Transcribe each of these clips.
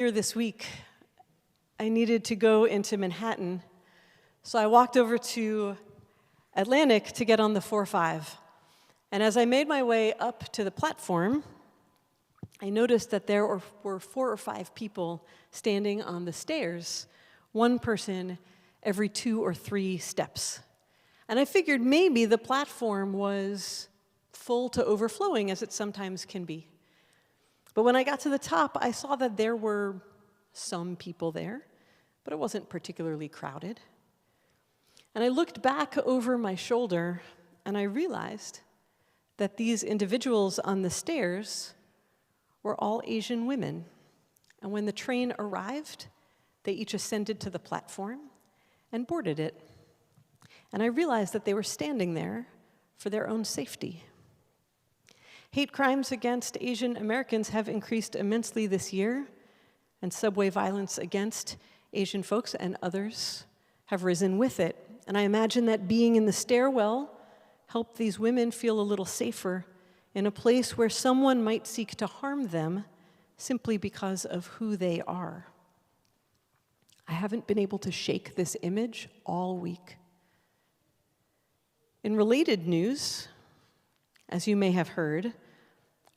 Here this week, I needed to go into Manhattan, so I walked over to Atlantic to get on the 4-5. And as I made my way up to the platform, I noticed that there were 4 or 5 people standing on the stairs, one person every 2 or 3 steps. And I figured maybe the platform was full to overflowing, as it sometimes can be. But when I got to the top, I saw that there were some people there, but it wasn't particularly crowded. And I looked back over my shoulder, and I realized that these individuals on the stairs were all Asian women. And when the train arrived, they each ascended to the platform and boarded it. And I realized that they were standing there for their own safety. Hate crimes against Asian Americans have increased immensely this year, and subway violence against Asian folks and others have risen with it. And I imagine that being in the stairwell helped these women feel a little safer in a place where someone might seek to harm them simply because of who they are. I haven't been able to shake this image all week. In related news, as you may have heard,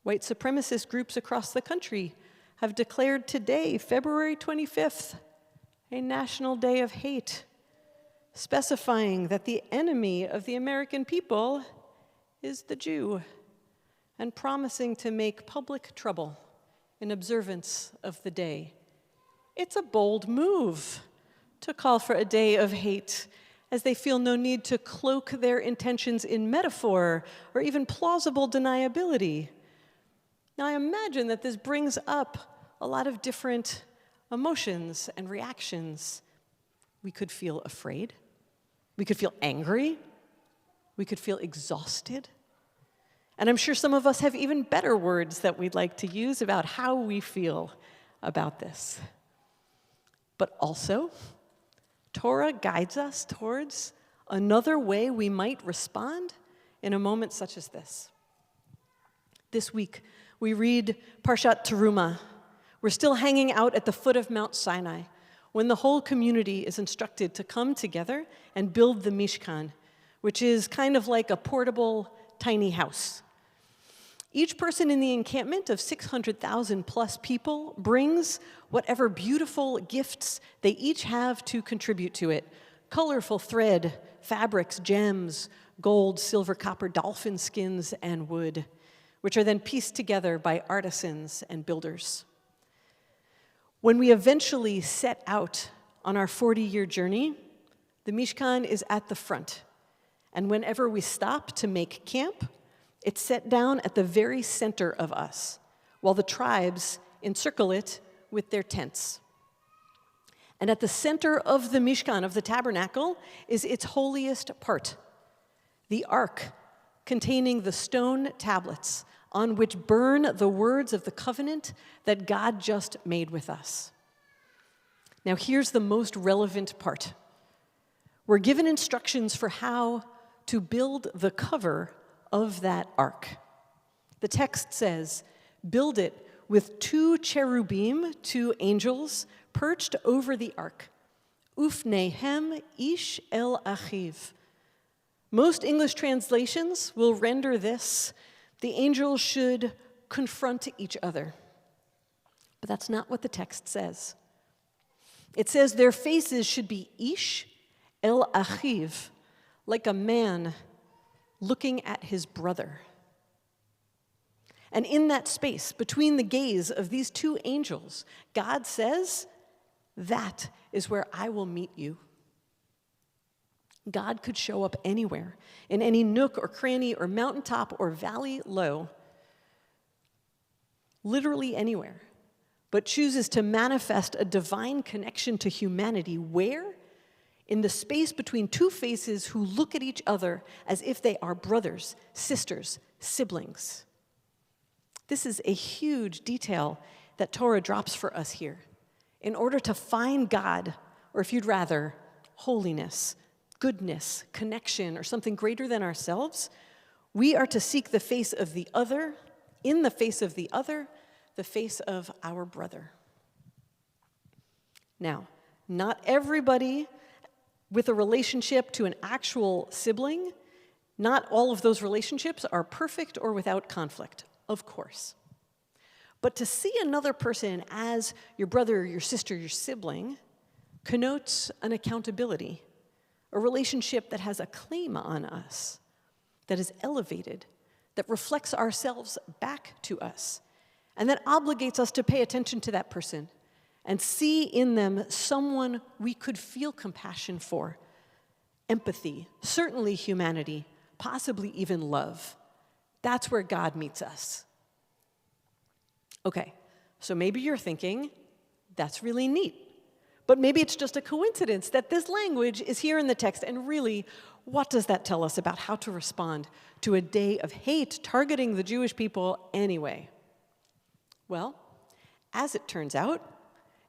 white supremacist groups across the country have declared today, February 25th, a national day of hate, specifying that the enemy of the American people is the Jew, and promising to make public trouble in observance of the day. It's a bold move to call for a day of hate, as they feel no need to cloak their intentions in metaphor or even plausible deniability. Now, I imagine that this brings up a lot of different emotions and reactions. We could feel afraid. We could feel angry. We could feel exhausted. And I'm sure some of us have even better words that we'd like to use about how we feel about this. But also, Torah guides us towards another way we might respond in a moment such as this. This week, we read Parshat Terumah. We're still hanging out at the foot of Mount Sinai when the whole community is instructed to come together and build the Mishkan, which is kind of like a portable, tiny house. Each person in the encampment of 600,000 plus people brings whatever beautiful gifts they each have to contribute to it. Colorful thread, fabrics, gems, gold, silver, copper, dolphin skins, and wood, which are then pieced together by artisans and builders. When we eventually set out on our 40-year journey, the Mishkan is at the front. And whenever we stop to make camp, it's set down at the very center of us, while the tribes encircle it with their tents. And at the center of the Mishkan, of the tabernacle, is its holiest part, the ark containing the stone tablets on which burn the words of the covenant that God just made with us. Now, here's the most relevant part. We're given instructions for how to build the cover of that ark. The text says, build it with 2 cherubim, 2 angels, perched over the ark. Ufnehem ish el achiv. Most English translations will render this, the angels should confront each other. But that's not what the text says. It says their faces should be ish el achiv, like a man looking at his brother. And in that space, between the gaze of these 2 angels, God says, that is where I will meet you. God could show up anywhere, in any nook or cranny or mountaintop or valley low, literally anywhere, but chooses to manifest a divine connection to humanity where? In the space between 2 faces who look at each other as if they are brothers, sisters, siblings. This is a huge detail that Torah drops for us here. In order to find God, or if you'd rather, holiness, goodness, connection, or something greater than ourselves, we are to seek the face of the other, in the face of the other, the face of our brother. Now, not everybody with a relationship to an actual sibling, not all of those relationships are perfect or without conflict, of course. But to see another person as your brother, your sister, your sibling connotes an accountability, a relationship that has a claim on us, that is elevated, that reflects ourselves back to us, and that obligates us to pay attention to that person and see in them someone we could feel compassion for, empathy, certainly humanity, possibly even love. That's where God meets us. Okay, so maybe you're thinking, that's really neat. But maybe it's just a coincidence that this language is here in the text, and really, what does that tell us about how to respond to a day of hate targeting the Jewish people anyway? Well, as it turns out,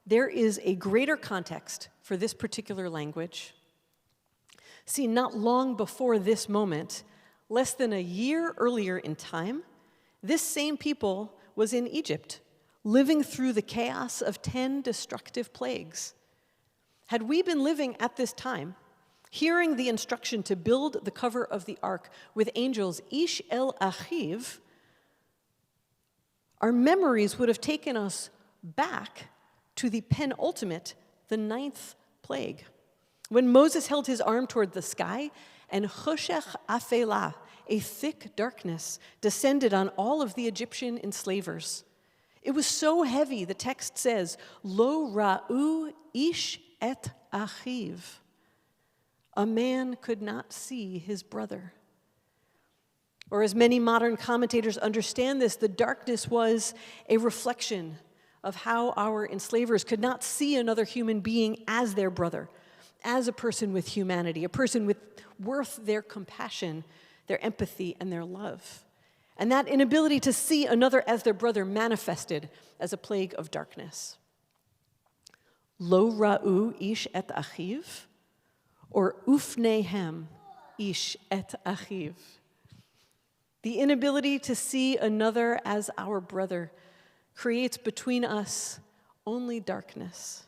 there is a greater context for this particular language. See, not long before this moment, less than a year earlier in time, this same people was in Egypt, living through the chaos of 10 destructive plagues. Had we been living at this time, hearing the instruction to build the cover of the ark with angels, Ish el Achiv, our memories would have taken us back to the penultimate, the 9th plague, when Moses held his arm toward the sky and choshech afela, a thick darkness, descended on all of the Egyptian enslavers. It was so heavy, the text says, lo ra'u ish et achiv. A man could not see his brother. Or as many modern commentators understand this, the darkness was a reflection of how our enslavers could not see another human being as their brother, as a person with humanity, a person with worth their compassion, their empathy, and their love. And that inability to see another as their brother manifested as a plague of darkness. Lo ra'u ish et achiv, or ufnehem ish et achiv. The inability to see another as our brother creates between us only darkness.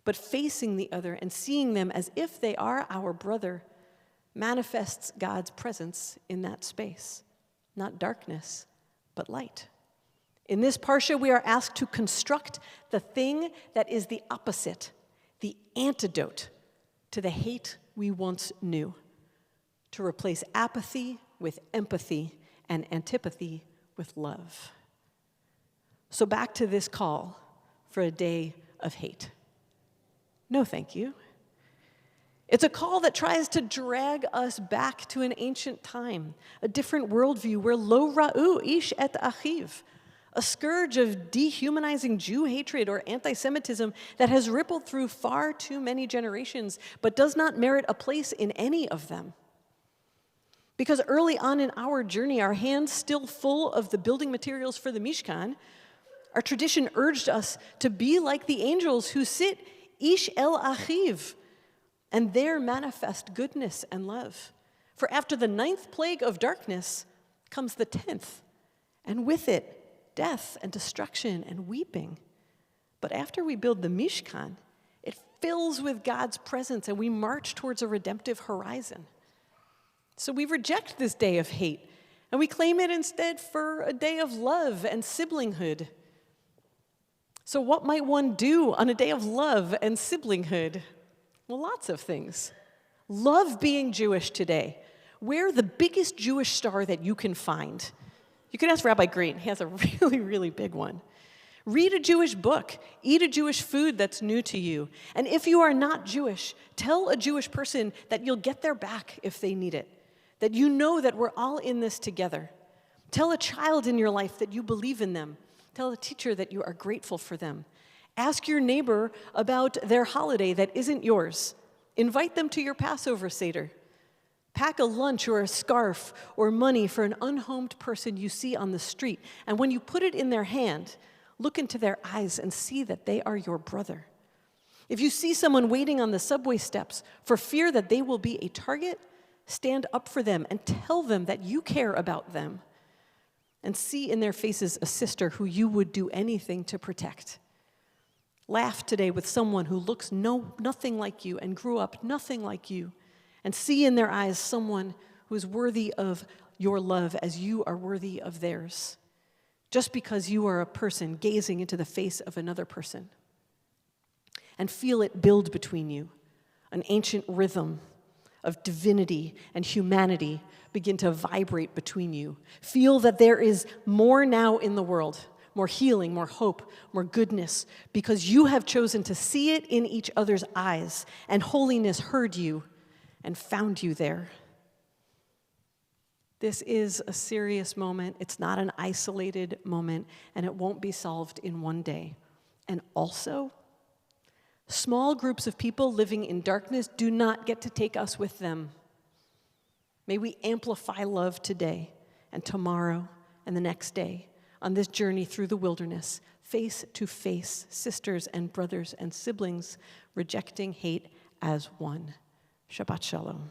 But facing the other and seeing them as if they are our brother manifests God's presence in that space. Not darkness, but light. In this parsha, we are asked to construct the thing that is the opposite, the antidote to the hate we once knew, to replace apathy with empathy and antipathy with love. So back to this call for a day of hate. No, thank you. It's a call that tries to drag us back to an ancient time, a different worldview where lo ra'u ish et achiv, a scourge of dehumanizing Jew hatred or anti-Semitism that has rippled through far too many generations, but does not merit a place in any of them. Because early on in our journey, our hands still full of the building materials for the Mishkan, our tradition urged us to be like the angels who sit ish el achiv, and there manifest goodness and love. For after the 9th plague of darkness comes the 10th, and with it, death and destruction and weeping. But after we build the Mishkan, it fills with God's presence, and we march towards a redemptive horizon. So we reject this day of hate, and we claim it instead for a day of love and siblinghood. So what might one do on a day of love and siblinghood? Well, lots of things. Love being Jewish today. Wear the biggest Jewish star that you can find. You can ask Rabbi Green. He has a really, really big one. Read a Jewish book. Eat a Jewish food that's new to you. And if you are not Jewish, tell a Jewish person that you'll get their back if they need it, that you know that we're all in this together. Tell a child in your life that you believe in them. Tell a teacher that you are grateful for them. Ask your neighbor about their holiday that isn't yours. Invite them to your Passover Seder. Pack a lunch or a scarf or money for an unhomed person you see on the street. And when you put it in their hand, look into their eyes and see that they are your brother. If you see someone waiting on the subway steps for fear that they will be a target, stand up for them and tell them that you care about them. And see in their faces a sister who you would do anything to protect. Laugh today with someone who looks nothing like you and grew up nothing like you, and see in their eyes someone who is worthy of your love as you are worthy of theirs, just because you are a person gazing into the face of another person. And feel it build between you, an ancient rhythm of divinity and humanity begin to vibrate between you. Feel that there is more now in the world, more healing, more hope, more goodness, because you have chosen to see it in each other's eyes, and holiness heard you and found you there. This is a serious moment. It's not an isolated moment, and it won't be solved in one day. And also, small groups of people living in darkness do not get to take us with them. May we amplify love today and tomorrow and the next day on this journey through the wilderness, face to face, sisters and brothers and siblings, rejecting hate as one. Shabbat Shalom.